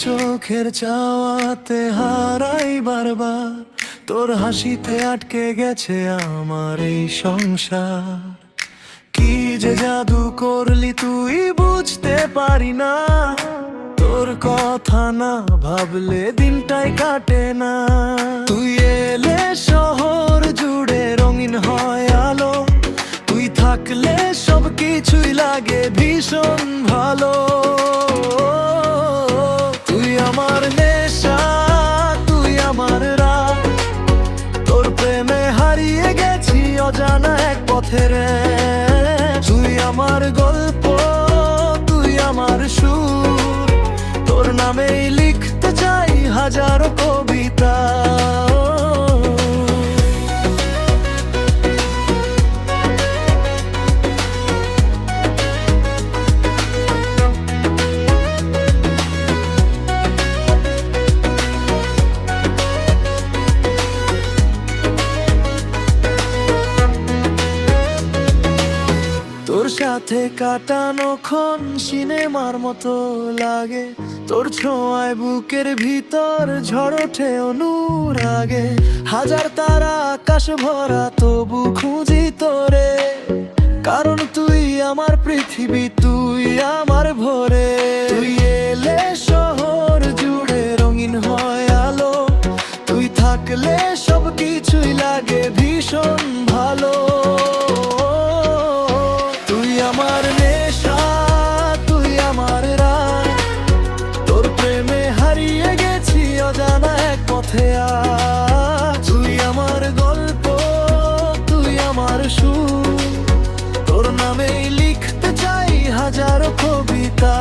চোখের চাওয়াতে হারাই বারবার, তোর হাসিতে আটকে গেছে আমার এই সংসার। কি যে জাদু করলি তুই বুঝতে পারি না, তোর কথা না ভাবলে দিনটাই কাটে না। তুই এলে শহর জুড়ে রঙিন হয় আলো, তুই থাকলে সব কিছুই লাগে ভীষণ ভালো। তুই আমার নেশা, তুই আমার রাত, তোর প্রেমে হারিয়ে গেছি অজানা এক পথের। তুই আমার গল্প, তুই আমার সুর, তোর নামেই লিখতে চাই হাজারো কবিতা। তোর সাথে কাটানো ক্ষণ সিনেমার মতো লাগে, তোর ছোঁয়ায় বুকের ভিতর ঝড় ওঠে অনুরাগে। হাজার তারা আকাশ ভরা তবু খুঁজি তোরে, কারণ তুই আমার পৃথিবী, তুই আমার ভোরে। তুই এলে শহর জুড়ে রঙিন হয় আলো, তুই থাকলে সব কিছুই লাগে ভীষণ ভালো। তুই আমার নেশা, তুই আমার রাত, তোর প্রেমে হারিয়ে গেছি অজানা এক পথে আজ। তুই আমার গল্প, তুই আমার সুর, তোর নামেই লিখতে চাই হাজারো কবিতা।